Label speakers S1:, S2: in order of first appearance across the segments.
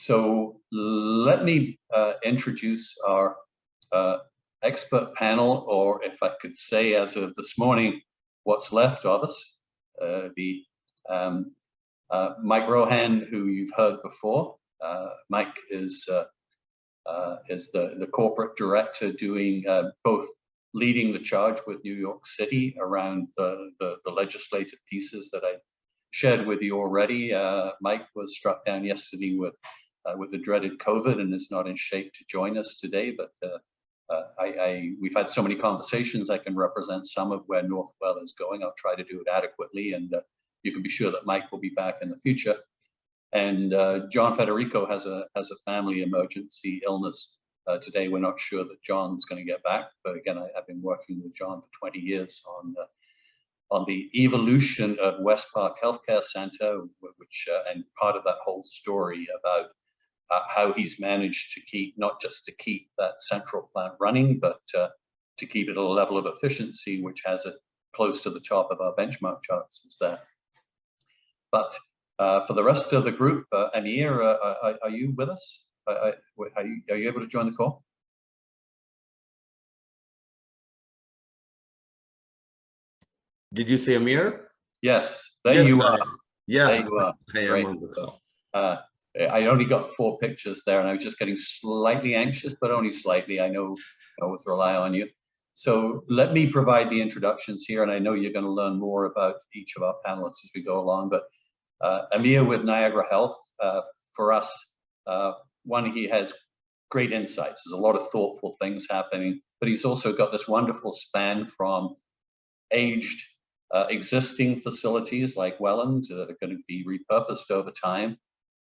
S1: So let me introduce our expert panel, or if I could say as of this morning, what's left of us. Mike Rohan, who you've heard before. Mike is the corporate director doing both leading the charge with New York City around the legislative pieces that I shared with you already. Mike was struck down yesterday with the dreaded COVID and is not in shape to join us today, but we've had so many conversations, I can represent some of where Northwell is going. I'll try to do it adequately, and you can be sure that Mike will be back in the future. And John Federico has a family emergency illness today. We're not sure that John's going to get back, but again, I've been working with John for 20 years on the evolution of West Park Healthcare Center, which and part of that whole story about how he's managed to keep, not just to keep that central plant running, but to keep it at a level of efficiency which has it close to the top of our benchmark charts. Is there. But for the rest of the group, Amir, are you with us? Are you able to join the call?
S2: Did you say Amir?
S1: Yes, there you are.
S2: Yeah,
S1: there you are.
S2: I am
S1: Great.
S2: on the call.
S1: I only got 4 pictures there, and I was just getting slightly anxious, but only slightly. I know I always rely on you. So let me provide the introductions here, and I know you're going to learn more about each of our panelists as we go along. But Amir with Niagara Health, for us, one, he has great insights. There's a lot of thoughtful things happening, but he's also got this wonderful span from aged existing facilities like Welland that are going to be repurposed over time,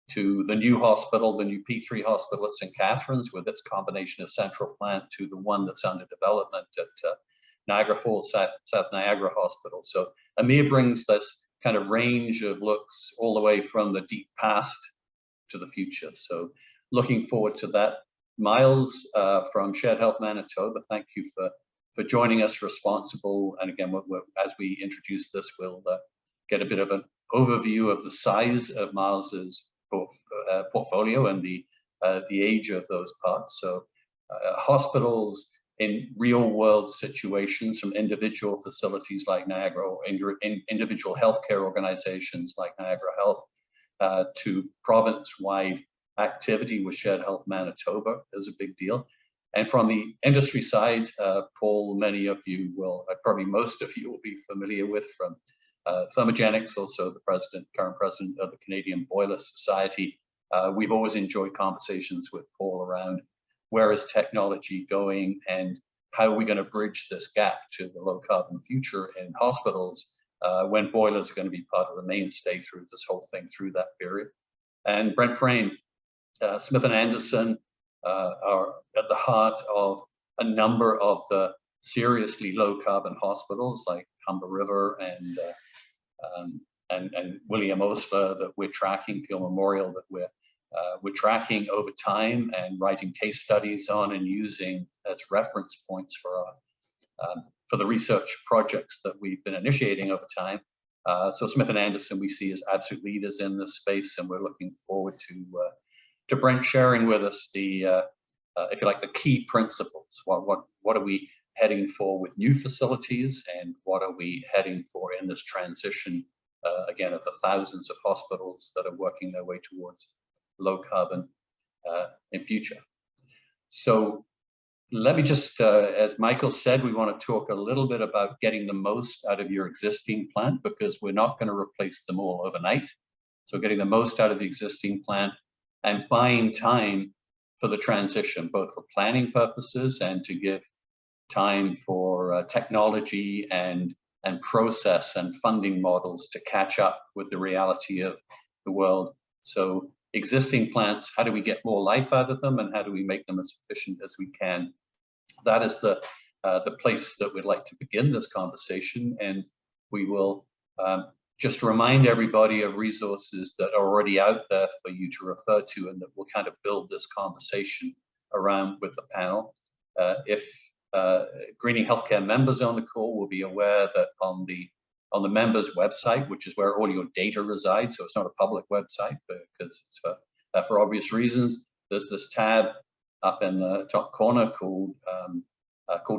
S1: to the new hospital, the new P3 hospital at St. Catharines with its combination of central plant, to the one that's under development at Niagara Falls, South Niagara Hospital. So Amir brings this kind of range of looks all the way from the deep past to the future. So looking forward to that. Miles from Shared Health Manitoba, thank you for joining us, responsible. And again, as we introduce this, we'll get a bit of an overview of the size of Miles's portfolio and the age of those parts. So hospitals in real world situations, from individual facilities like Niagara, or individual healthcare organizations like Niagara Health, to province-wide activity with Shared Health Manitoba is a big deal. And from the industry side, Paul, many of you will, probably most of you will be familiar with from Thermogenics, also the current president of the Canadian Boiler Society. We've always enjoyed conversations with Paul around where is technology going and how are we going to bridge this gap to the low carbon future in hospitals when boilers are going to be part of the mainstay through this whole thing, through that period. And Brent Frame, Smith & Anderson are at the heart of a number of the seriously low carbon hospitals like Humber River and William Osler that we're tracking, Peel Memorial that we're tracking over time and writing case studies on and using as reference points for the research projects that we've been initiating over time. So Smith & Anderson we see as absolute leaders in this space, and we're looking forward to Brent sharing with us the, if you like, the key principles. What are we heading for with new facilities, and what are we heading for in this transition, again, of the thousands of hospitals that are working their way towards low carbon in future. So let me just, as Michael said, we want to talk a little bit about getting the most out of your existing plant, because we're not going to replace them all overnight. So getting the most out of the existing plant and buying time for the transition, both for planning purposes and to give time for technology and process and funding models to catch up with the reality of the world. So existing plants, how do we get more life out of them, and how do we make them as efficient as we can? That is the place that we'd like to begin this conversation, and we will just remind everybody of resources that are already out there for you to refer to, and that will kind of build this conversation around with the panel. If Greening Healthcare members on the call will be aware that on the members website, which is where all your data resides, so it's not a public website because it's for for obvious reasons. There's this tab up in the top corner called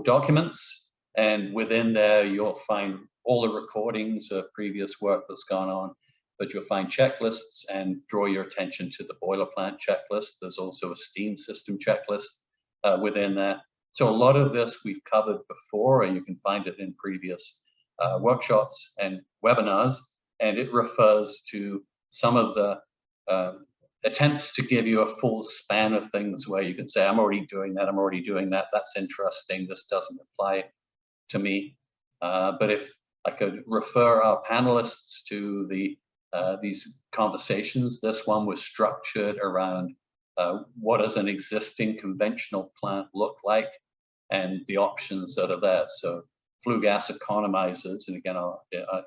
S1: Documents, and within there you'll find all the recordings of previous work that's gone on, but you'll find checklists and draw your attention to the boiler plant checklist. There's also a steam system checklist within that. So a lot of this we've covered before, and you can find it in previous workshops and webinars, and it refers to some of the attempts to give you a full span of things where you can say, I'm already doing that, I'm already doing that, that's interesting, this doesn't apply to me. But if I could refer our panelists to these conversations, this one was structured around what does an existing conventional plant look like and the options that are there. So flue gas economizers, and again,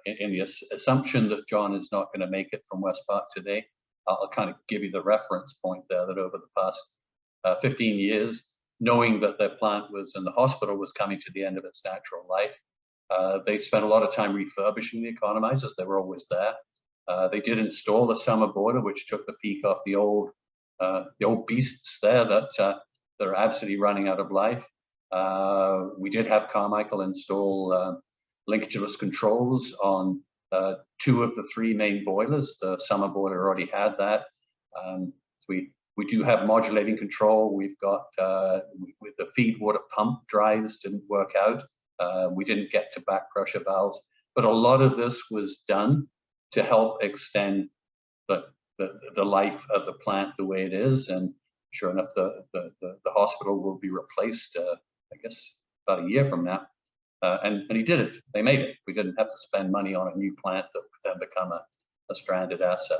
S1: in the assumption that John is not going to make it from West Park today, I'll kind of give you the reference point there that over the past 15 years, knowing that their plant was in the hospital was coming to the end of its natural life, they spent a lot of time refurbishing the economizers. They were always there. They did install a summer boiler, which took the peak off the old beasts there that are absolutely running out of life. We did have Carmichael install linkageless controls on 2 of the 3 main boilers. The summer boiler already had that. We do have modulating control. We've got with the feed water pump drives didn't work out. We didn't get to back pressure valves, but a lot of this was done to help extend the life of the plant the way it is. And sure enough, the hospital will be replaced, I guess, about a year from now. And he did it. They made it. We didn't have to spend money on a new plant that would then become a stranded asset.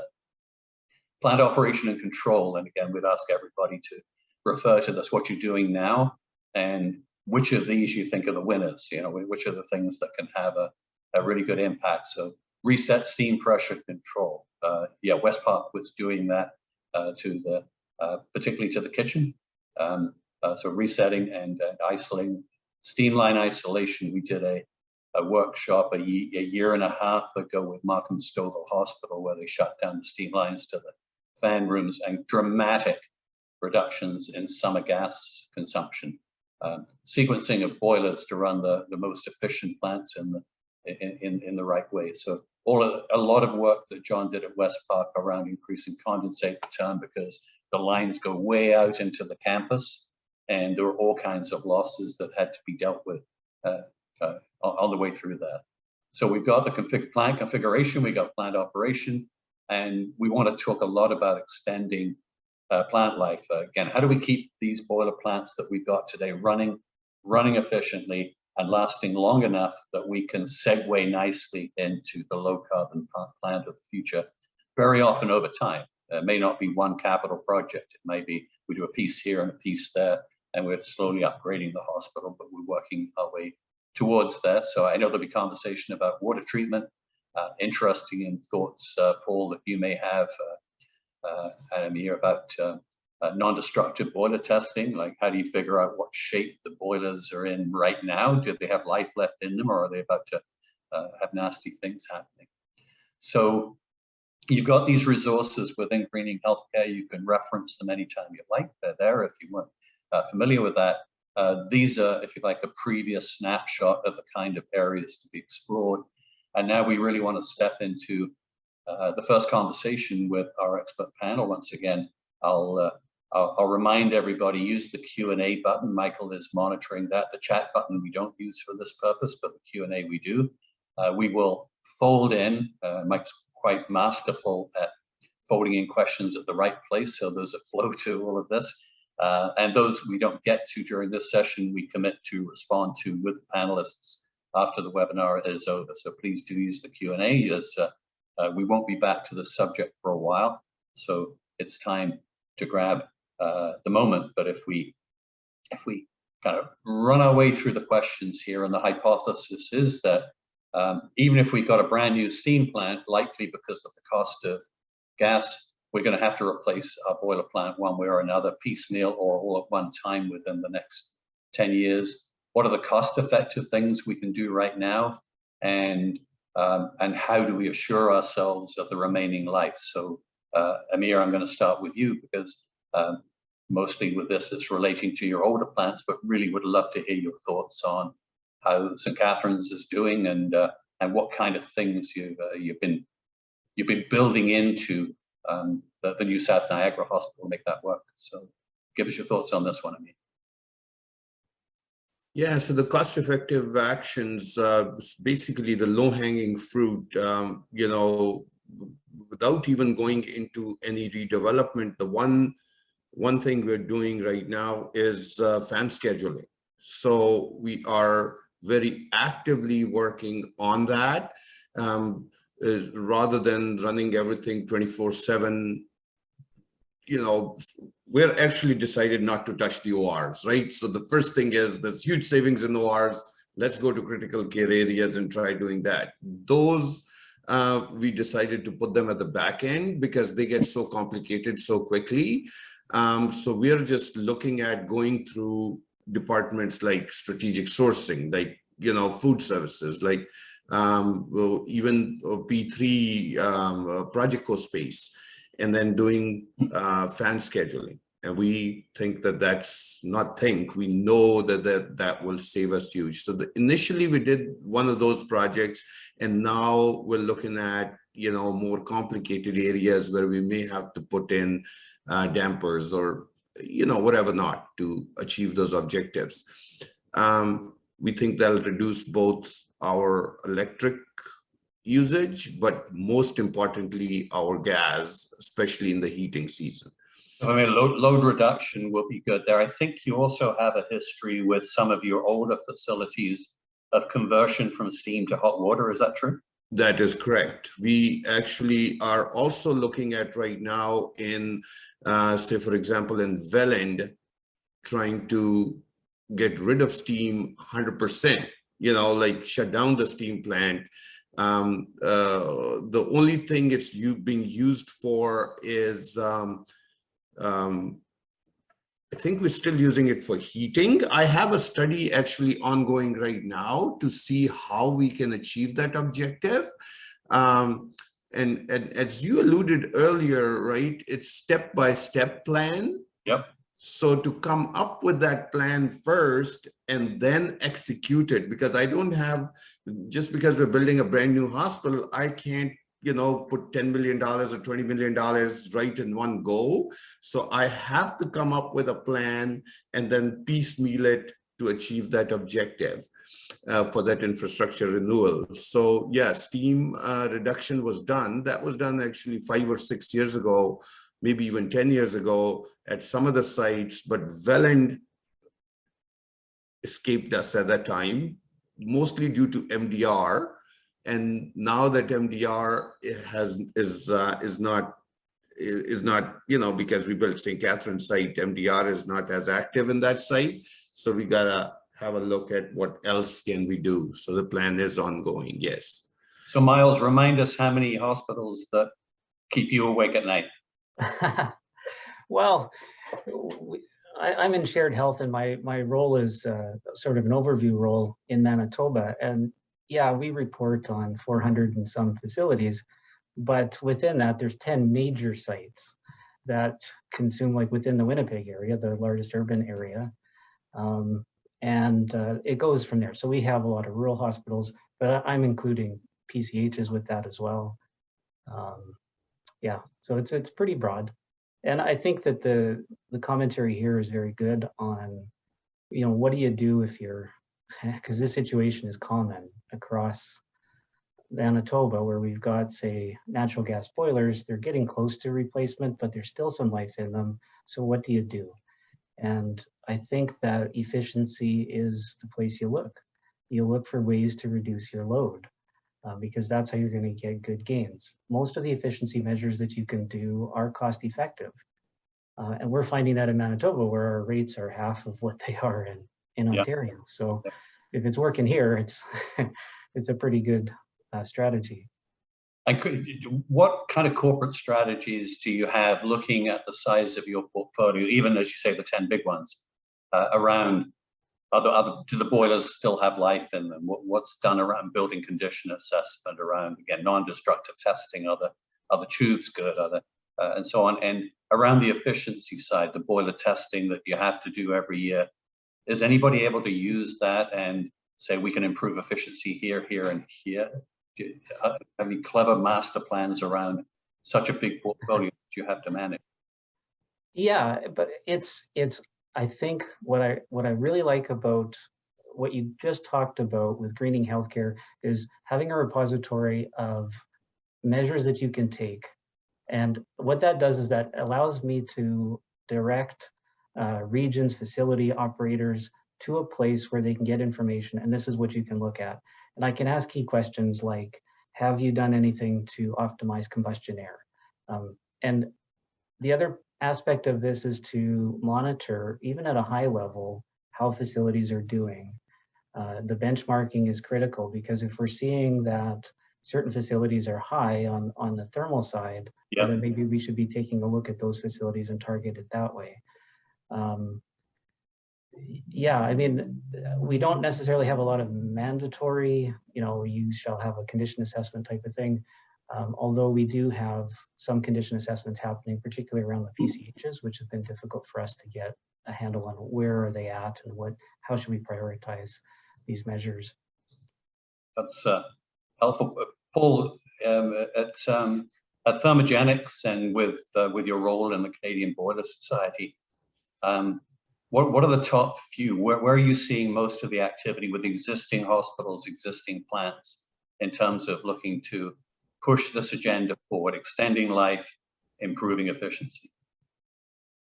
S1: Plant operation and control. And again, we'd ask everybody to refer to this, what you're doing now, and which of these you think are the winners, you know, which are the things that can have a really good impact. So reset steam pressure control. Yeah, West Park was doing that particularly to the kitchen. So resetting and isolating. Steam line isolation, we did a workshop a year and a half ago with Markham Stouffville Hospital, where they shut down the steam lines to the fan rooms, and dramatic reductions in summer gas consumption. Sequencing of boilers to run the most efficient plants in the right way. So a lot of work that John did at West Park around increasing condensate return, because the lines go way out into the campus, and there were all kinds of losses that had to be dealt with on the way through that. So we've got the plant configuration, we got plant operation, and we want to talk a lot about extending plant life. Again, how do we keep these boiler plants that we've got today running efficiently and lasting long enough that we can segue nicely into the low carbon plant of the future, very often over time. It may not be one capital project. It may be we do a piece here and a piece there, and we're slowly upgrading the hospital, but we're working our way towards that. So I know there'll be conversation about water treatment, interesting in thoughts, Paul, that you may have, Adam, here about non-destructive boiler testing. Like, how do you figure out what shape the boilers are in right now? Do they have life left in them, or are they about to have nasty things happening? So you've got these resources within Greening Healthcare. You can reference them anytime you like. They're there if you weren't familiar with that. These are, if you like, a previous snapshot of the kind of areas to be explored. And now we really want to step into the first conversation with our expert panel. Once again, I'll remind everybody, use the Q&A button. Michael is monitoring that. The chat button we don't use for this purpose, but the Q&A we do. We will fold in, Mike's quite masterful at folding in questions at the right place, so there's a flow to all of this. And those we don't get to during this session, we commit to respond to with the panelists after the webinar is over. So please do use the Q&A, as we won't be back to the subject for a while. So it's time to grab the moment. But if we kind of run our way through the questions here, and the hypothesis is that even if we've got a brand new steam plant, likely because of the cost of gas, we're going to have to replace our boiler plant one way or another, piecemeal or all at one time within the next 10 years. What are the cost-effective things we can do right now, and how do we assure ourselves of the remaining life? So Amir, I'm going to start with you because mostly with this, it's relating to your older plants, but really would love to hear your thoughts on how St. Catherine's is doing and what kind of things you've been building into the new South Niagara Hospital to make that work. So give us your thoughts on this one, Amir.
S3: Yeah, so the cost-effective actions, basically the low-hanging fruit, you know, without even going into any redevelopment, the one thing we're doing right now is fan scheduling. So we are very actively working on that, rather than running everything 24/7. You know, we're actually decided not to touch the ORs, right? So the first thing is there's huge savings in the ORs. Let's go to critical care areas and try doing that. Those, we decided to put them at the back end because they get so complicated so quickly. So we're just looking at going through departments like strategic sourcing, like, you know, food services, like even P3, Project Co-Space, and then doing fan scheduling. And we think that we know that will save us huge. So initially we did one of those projects, and now we're looking at, you know, more complicated areas where we may have to put in dampers or, you know, whatever not to achieve those objectives. We think that'll reduce both our electric usage, but most importantly, our gas, especially in the heating season.
S1: I mean, load reduction will be good there. I think you also have a history with some of your older facilities of conversion from steam to hot water. Is that true?
S3: That is correct. We actually are also looking at right now in, say, for example, in Welland, trying to get rid of steam 100%, you know, like shut down the steam plant. The only thing it's being used for is, I think we're still using it for heating. I have a study actually ongoing right now to see how we can achieve that objective. And as you alluded earlier, right, it's step-by-step plan.
S1: Yep.
S3: So to come up with that plan first and then execute it, because I don't have, just because we're building a brand new hospital, I can't, you know, put $10 million or $20 million right in one go. So I have to come up with a plan and then piecemeal it to achieve that objective for that infrastructure renewal. So yeah, steam reduction was done. That was done actually 5 or 6 years ago, maybe even 10 years ago at some of the sites, but Welland escaped us at that time, mostly due to MDR. And now that MDR is not, you know, because we built St. Catherine site, MDR is not as active in that site. So we gotta have a look at what else can we do. So the plan is ongoing, yes.
S1: So Miles, remind us how many hospitals that keep you awake at night.
S4: Well, I'm in shared health, and my role is sort of an overview role in Manitoba. And yeah, we report on 400 and some facilities, but within that, there's 10 major sites that consume, like within the Winnipeg area, the largest urban area. And it goes from there. So we have a lot of rural hospitals, but I'm including PCHs with that as well. Yeah, so it's pretty broad. And I think that the commentary here is very good on, you know, what do you do if you're, because this situation is common across Manitoba, where we've got, say, natural gas boilers, they're getting close to replacement, but there's still some life in them. So what do you do? And I think that efficiency is the place you look. You look for ways to reduce your load. Because that's how you're going to get good gains. Most of the efficiency measures that you can do are cost effective. And we're finding that in Manitoba, where our rates are half of what they are in Ontario. So if it's working here, it's it's a pretty good strategy.
S1: What kind of corporate strategies do you have, looking at the size of your portfolio, even as you say the 10 big ones, around do the boilers still have life in them? What's done around building condition assessment, around, again, non-destructive testing? Are the tubes good? Are and so on. And around the efficiency side, the boiler testing that you have to do every year, is anybody able to use that and say we can improve efficiency here, here, and here? Do you have any clever master plans around such a big portfolio that you have to manage?
S4: Yeah, but I think what I really like about what you just talked about with greening healthcare is having a repository of measures that you can take. And what that does is that allows me to direct regions, facility operators to a place where they can get information, and this is what you can look at. And I can ask key questions like, have you done anything to optimize combustion air? And the other aspect of this is to monitor, even at a high level, how facilities are doing. The benchmarking is critical, because if we're seeing that certain facilities are high on the thermal side,
S1: Yep.
S4: then maybe we should be taking a look at those facilities and target it that way. Yeah, I mean, we don't necessarily have a lot of mandatory, you shall have a condition assessment type of thing. Although we do have some condition assessments happening, particularly around the PCHs, which have been difficult for us to get a handle on where are they at and how should we prioritize these measures.
S1: That's helpful. Paul, at Thermogenics and with your role in the Canadian Boiler Society, what are the top few? Where are you seeing most of the activity with existing hospitals, existing plants, in terms of looking to push this agenda forward, extending life, improving efficiency?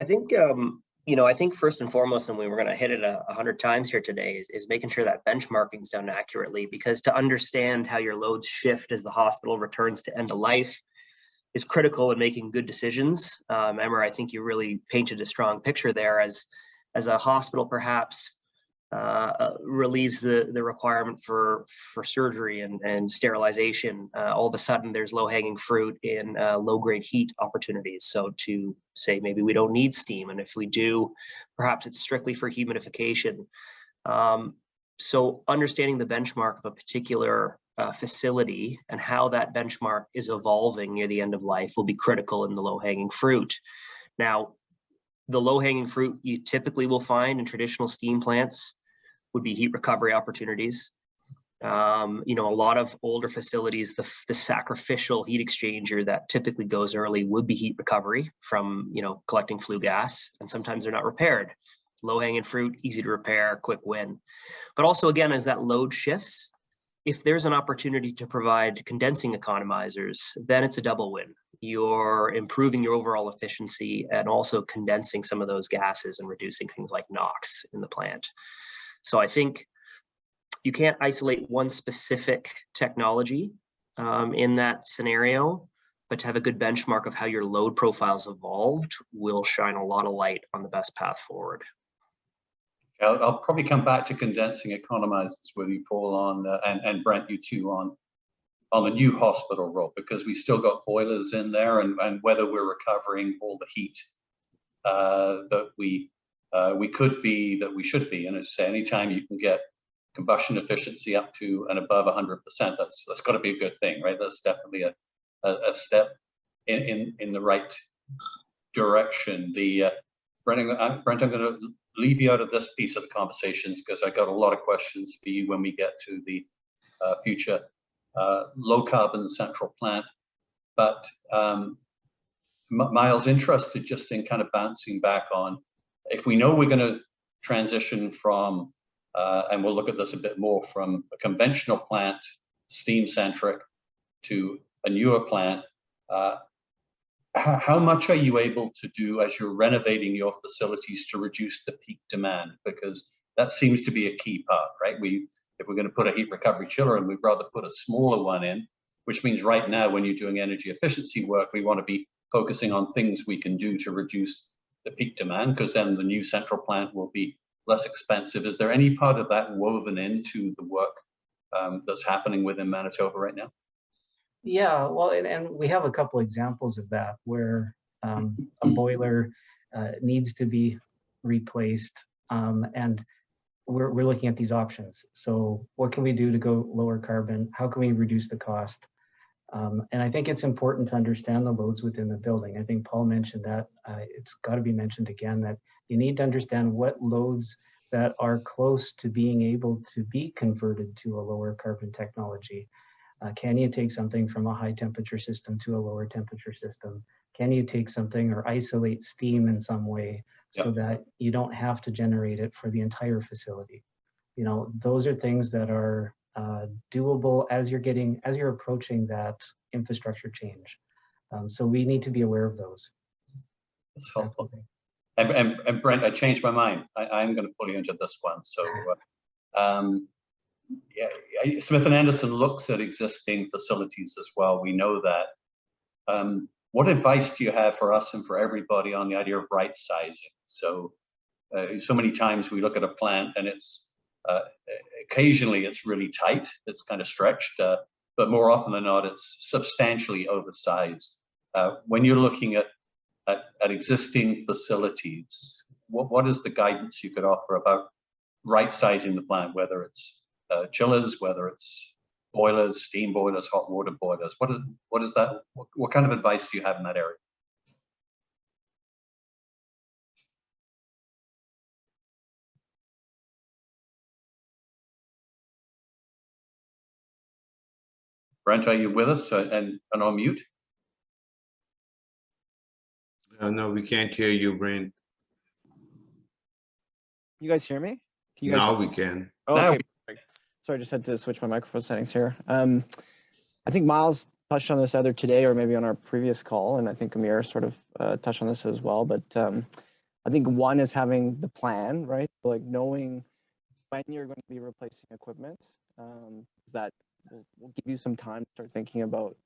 S5: I think, I think first and foremost, and we were going to hit it 100 times here today, is making sure that benchmarking is done accurately, because to understand how your loads shift as the hospital returns to end of life is critical in making good decisions. Emma, I think you really painted a strong picture there as a hospital perhaps relieves the requirement for surgery and sterilization. All of a sudden there's low-hanging fruit in low-grade heat opportunities. So to say maybe we don't need steam, and if we do, perhaps it's strictly for humidification. So understanding the benchmark of a particular facility and how that benchmark is evolving near the end of life will be critical in the low-hanging fruit. Now, the low-hanging fruit you typically will find in traditional steam plants would be heat recovery opportunities. A lot of older facilities, the sacrificial heat exchanger that typically goes early would be heat recovery from, collecting flue gas, and sometimes they're not repaired. Low-hanging fruit, easy to repair, quick win. But also, again, as that load shifts, if there's an opportunity to provide condensing economizers, then it's a double win. You're improving your overall efficiency and also condensing some of those gases and reducing things like NOx in the plant. So I think you can't isolate one specific technology in that scenario, but to have a good benchmark of how your load profiles evolved will shine a lot of light on the best path forward.
S1: I'll probably come back to condensing economizers with you, Paul, and Brent, you too, on the new hospital role, because we still got boilers in there, and whether we're recovering all the heat that we could be, that we should be. And it's anytime you can get combustion efficiency up to and above 100%, that's got to be a good thing, right? That's definitely a step in the right direction. Brent, I'm going to leave you out of this piece of the conversations, because I got a lot of questions for you when we get to the future low carbon central plant. But Miles, interested just in kind of bouncing back on, if we know we're going to transition from, and we'll look at this a bit more, from a conventional plant, steam centric, to a newer plant, how much are you able to do as you're renovating your facilities to reduce the peak demand? Because that seems to be a key part, right? If we're going to put a heat recovery chiller in, we'd rather put a smaller one in, which means right now when you're doing energy efficiency work, we want to be focusing on things we can do to reduce the peak demand, because then the new central plant will be less expensive. Is there any part of that woven into the work that's happening within Manitoba right now?
S4: Yeah, well, and we have a couple examples of that where a boiler needs to be replaced, and we're looking at these options. So what can we do to go lower carbon? How can we reduce the cost? And I think it's important to understand the loads within the building. I think Paul mentioned that. It's got to be mentioned again that you need to understand what loads that are close to being able to be converted to a lower carbon technology. Can you take something from a high temperature system to a lower temperature system? Can you take something or isolate steam in some way so that you don't have to generate it for the entire facility? You know, those are things that are doable as you're approaching that infrastructure change. So we need to be aware of those.
S1: That's helpful. And Brent, I changed my mind. I'm going to pull you into this one. So yeah, Smith and Anderson looks at existing facilities as well. We know that. What advice do you have for us and for everybody on the idea of right sizing? So so many times we look at a plant and it's occasionally it's really tight, it's kind of stretched, but more often than not, it's substantially oversized. When you're looking at existing facilities, what is the guidance you could offer about right sizing the plant, whether it's chillers, whether it's boilers, steam boilers, hot water boilers? What is that? What kind of advice do you have in that area? Brent, are you with us and on mute?
S3: No, we can't hear you, Brain.
S6: You guys hear me? Can you guys
S3: Now we can.
S6: Oh,
S1: Now
S6: okay. Perfect. Sorry, I just had to switch my microphone settings here. I think Miles touched on this either today or maybe on our previous call, and I think Amir sort of touched on this as well. But I think one is having the plan, right? Like knowing when you're going to be replacing equipment. That will give you some time to start thinking about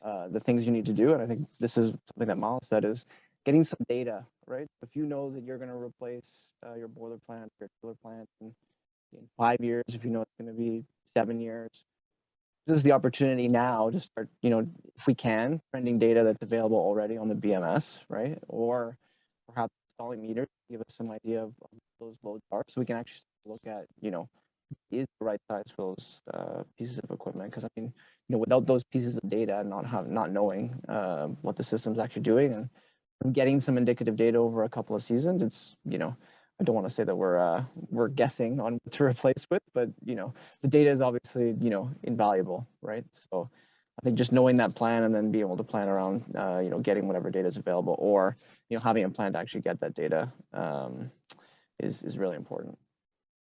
S6: the things you need to do. And I think this is something that Miles said is getting some data, right? If you know that you're going to replace your boiler plant, your chiller plant in 5 years, if you know it's going to be 7 years, this is the opportunity now to start, you know, if we can, trending data that's available already on the BMS, right? Or perhaps installing meters to give us some idea of those loads are, so we can actually look at, you know, is the right size for those pieces of equipment. Because I mean, you know, without those pieces of data, not knowing what the system's actually doing, and getting some indicative data over a couple of seasons, it's, you know, I don't want to say that we're guessing on what to replace with, but you know, the data is obviously, you know, invaluable, right? So I think just knowing that plan and then being able to plan around, you know, getting whatever data is available, or you know, having a plan to actually get that data is really important.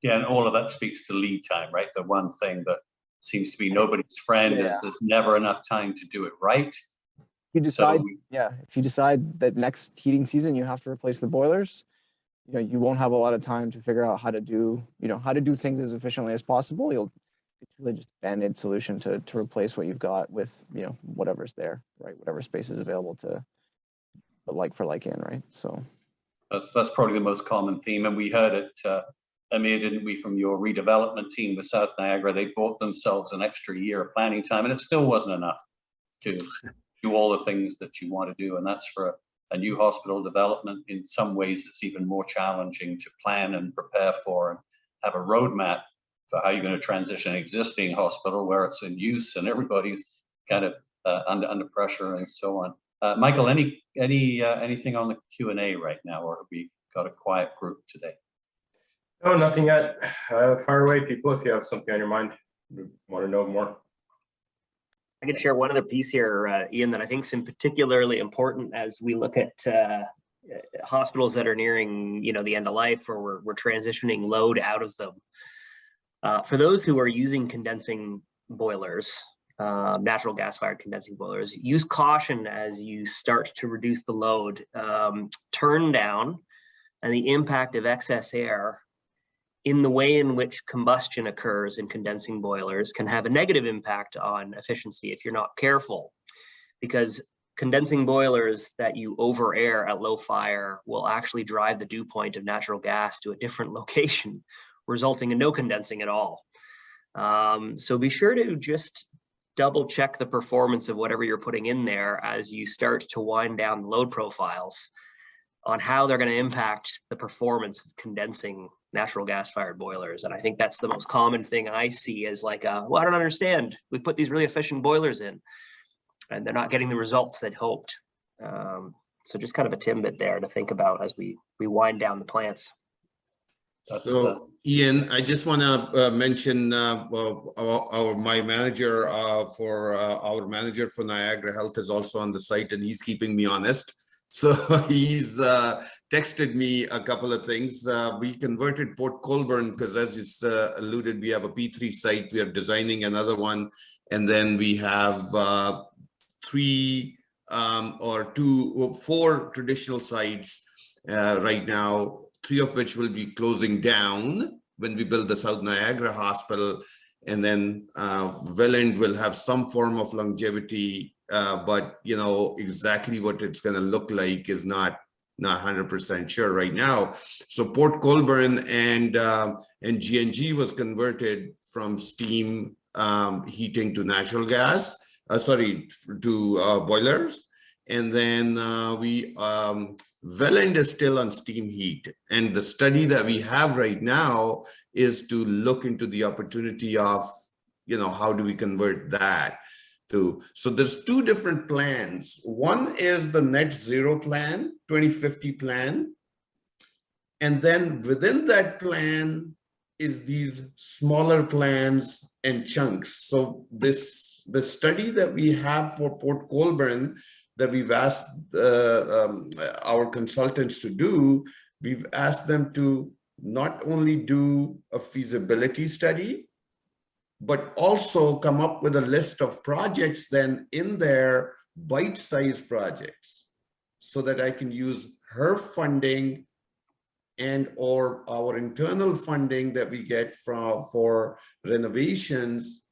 S1: Yeah, and all of that speaks to lead time, right? The one thing that seems to be nobody's friend is there's never enough time to do it right.
S6: You decide, if you decide that next heating season you have to replace the boilers, you know, you won't have a lot of time to figure out how to do, you know, how to do things as efficiently as possible. It's really just a band-aid solution to replace what you've got with, you know, whatever's there, right? Whatever space is available to put like for like in, right? So
S1: that's probably the most common theme, and we heard it. Amir, didn't we, from your redevelopment team with South Niagara? They bought themselves an extra year of planning time, and it still wasn't enough to do all the things that you want to do. And that's for a new hospital development. In some ways, it's even more challenging to plan and prepare for and have a roadmap for how you're going to transition an existing hospital where it's in use and everybody's kind of under pressure and so on. Michael, anything on the Q&A right now, or have we got a quiet group today?
S7: No, nothing yet. Fire away, people, if you have something on your mind, want to know more.
S5: I can share one other piece here, Ian, that I think is particularly important as we look at hospitals that are nearing, you know, the end of life, or we're transitioning load out of them. For those who are using condensing boilers, natural gas-fired condensing boilers, use caution as you start to reduce the load. Turn down and the impact of excess air in the way in which combustion occurs in condensing boilers can have a negative impact on efficiency if you're not careful, because condensing boilers that you over air at low fire will actually drive the dew point of natural gas to a different location, resulting in no condensing at all. So be sure to just double check the performance of whatever you're putting in there as you start to wind down the load profiles on how they're going to impact the performance of condensing natural gas fired boilers. And I think that's the most common thing I see is like, well, I don't understand. We put these really efficient boilers in. they're not getting the results they'd hoped. So just kind of a tidbit there to think about as we wind down the plants.
S3: So Ian, I just want to mention my manager our manager for Niagara Health is also on the site, and he's keeping me honest. So he's texted me a couple of things. We converted Port Colborne because, as you alluded, we have a P3 site. We are designing another one, and then we have 4 traditional sites right now, 3 of which will be closing down when we build the South Niagara Hospital. And then Welland will have some form of longevity, but exactly what it's going to look like is not 100% sure right now. So Port Colborne and GNG was converted from steam heating to natural gas. To boilers, and then Welland is still on steam heat, and the study that we have right now is to look into the opportunity of how do we convert that to. So there's 2 different plans. One is the net zero plan, 2050 plan, and then within that plan is these smaller plans and chunks. So the study that we have for Port Colborne that we've asked our consultants to do, we've asked them to not only do a feasibility study, but also come up with a list of projects then in their bite-sized projects so that I can use her funding and or our internal funding that we get for renovations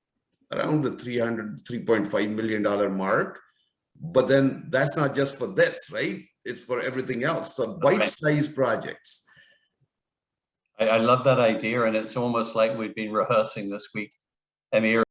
S3: around the $3.5 million mark. But then that's not just for this, right? It's for everything else. So bite-sized projects.
S1: I love that idea, and it's almost like we've been rehearsing this week, Amir.